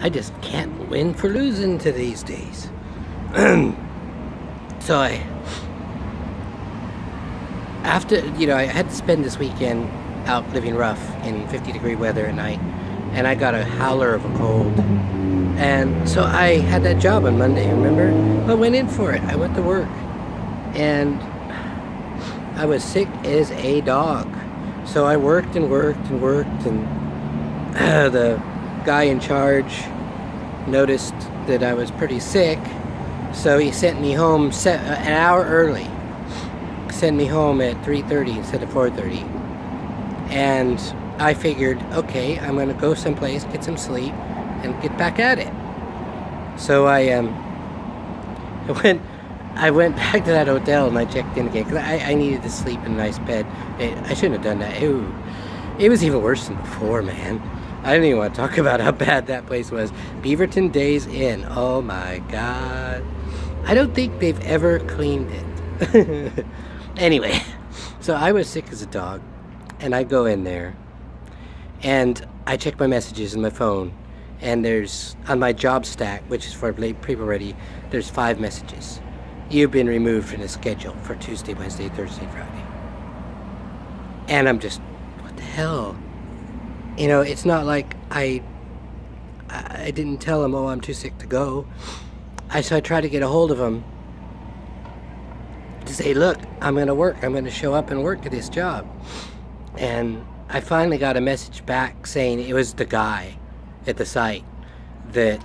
I just can't win for losing to these days. So I had to spend this weekend out living rough in 50-degree weather at night, and I got a howler of a cold. And so I had that job on Monday, remember? I went in for it. I went to work, and I was sick as a dog. So I worked and worked and worked, and the guy in charge noticed that I was pretty sick, so he sent me home an hour early. Sent me home at 3:30 instead of 4:30. And I figured, okay, I'm going to go someplace, get some sleep, and get back at it. So I went back to that hotel and I checked in again because I needed to sleep in a nice bed. I shouldn't have done that. It was even worse than before, man. I didn't even want to talk about how bad that place was. Beaverton Days Inn. Oh my God. I don't think they've ever cleaned it. Anyway, so I was sick as a dog, and I go in there, and I check my messages in my phone, and there's, on my job stack, which is for people ready, there's 5 messages. You've been removed from the schedule for Tuesday, Wednesday, Thursday, Friday. And I'm just, what the hell? You know, it's not like I didn't tell them, oh, I'm too sick to go. So I tried to get a hold of them to say, look, I'm going to work. I'm going to show up and work at this job. And I finally got a message back saying it was the guy at the site that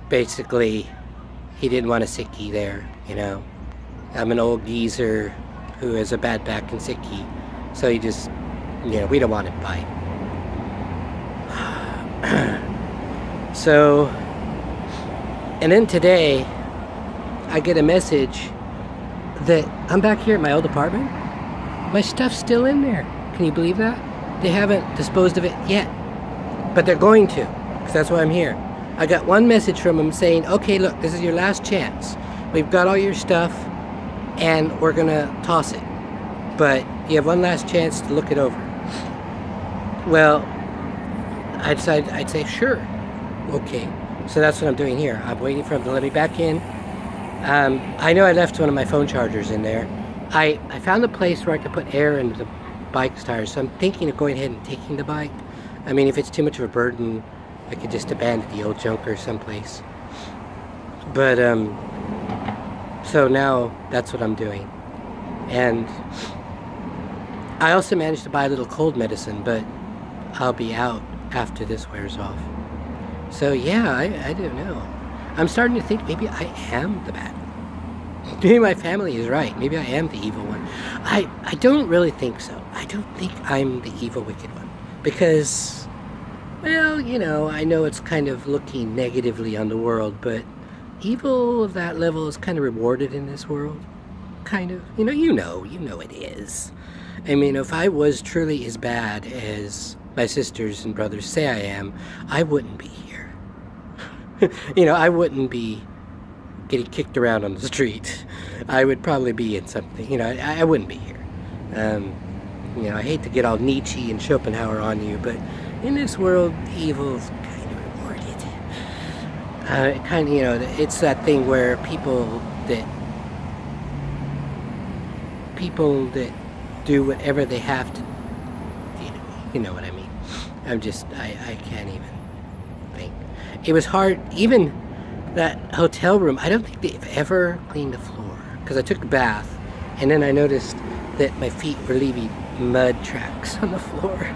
basically he didn't want a sickie there, you know. I'm an old geezer who has a bad back and sickie. So he just, you know, we don't want it by. So, and then today I get a message that I'm back here at my old apartment. My stuff's still in there. Can you believe that? They haven't disposed of it yet, but they're going to, because that's why I'm here. I got one message from them saying, okay, look, this is your last chance. We've got all your stuff and we're gonna toss it, but you have one last chance to look it over. Well, I decided I'd say sure. Okay, so that's what I'm doing here. I'm waiting for them to let me back in. I know I left one of my phone chargers in there. I found a place where I could put air into the bike's tires, so I'm thinking of going ahead and taking the bike. I mean, if it's too much of a burden, I could just abandon the old junker someplace. But, so now that's what I'm doing. And I also managed to buy a little cold medicine, but I'll be out after this wears off. So yeah, I don't know. I'm starting to think maybe I am the bad one. Maybe my family is right. Maybe I am the evil one. I don't really think so. I don't think I'm the evil, wicked one. Because, well, you know, I know it's kind of looking negatively on the world, but evil of that level is kind of rewarded in this world. Kind of. You know it is. I mean, if I was truly as bad as my sisters and brothers say I am, I wouldn't be here. You know, I wouldn't be getting kicked around on the street. I would probably be in something. You know, I wouldn't be here. You know, I hate to get all Nietzsche and Schopenhauer on you, but in this world, evil is kind of rewarded. Kind of, you know, it's that thing where people that do whatever they have to, you know what I mean. I can't even think. It was hard, even that hotel room, I don't think they've ever cleaned the floor, because I took a bath, and then I noticed that my feet were leaving mud tracks on the floor.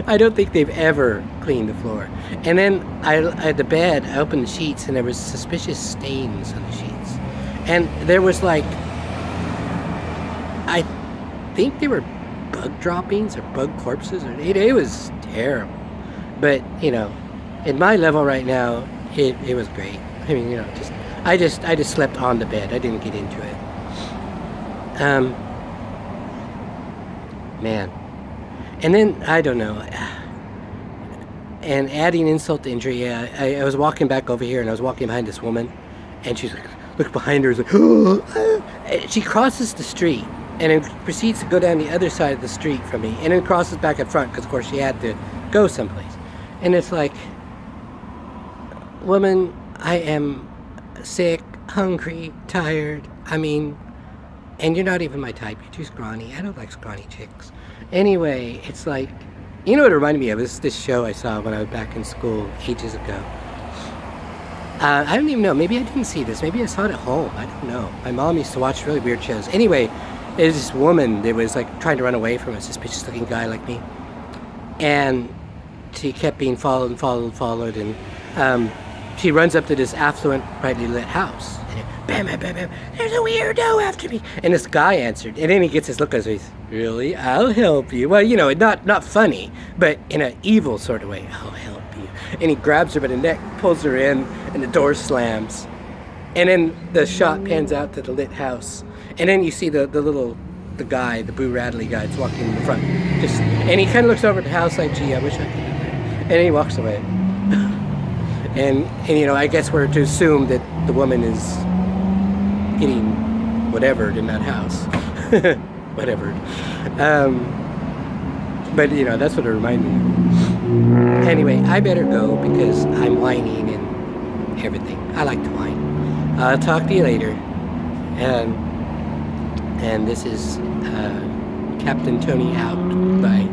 I don't think they've ever cleaned the floor. And then I had the bed, I opened the sheets, and there was suspicious stains on the sheets. And there was like, I think they were bug droppings or bug corpses. It was terrible. But, you know, at my level right now, it was great. I mean, you know, I just slept on the bed. I didn't get into it. Man. And then, I don't know. And adding insult to injury, yeah, I was walking back over here, and I was walking behind this woman, and she's like, look behind her, like, oh. She crosses the street, and then proceeds to go down the other side of the street from me, and then crosses back in front, because of course she had to go someplace. And it's like, woman, I am sick, hungry, tired. I mean, and you're not even my type. You're too scrawny. I don't like scrawny chicks. Anyway, it's like, you know what it reminded me of? This show I saw when I was back in school ages ago. I don't even know. Maybe I didn't see this. Maybe I saw it at home. I don't know. My mom used to watch really weird shows. Anyway, there's this woman that was like trying to run away from a suspicious looking guy like me. And she kept being followed and followed and followed. And she runs up to this affluent, brightly lit house. And bam, bam, bam, bam. There's a weirdo after me. And this guy answered. And then he gets his look on his face. Really? I'll help you. Well, you know, not funny, but in an evil sort of way. I'll help you. And he grabs her by the neck, pulls her in, and the door slams. And then the shot pans out to the lit house. And then you see the guy, the Boo Radley guy, that's walking in the front. And he kind of looks over at the house like, gee, I wish I could do that. And then he walks away. and you know, I guess we're to assume that the woman is getting whatevered in that house. Whatever. But, you know, that's what it reminded me of. Anyway, I better go because I'm whining and everything. I like to whine. I'll talk to you later. And this is Captain Tony out. Bye.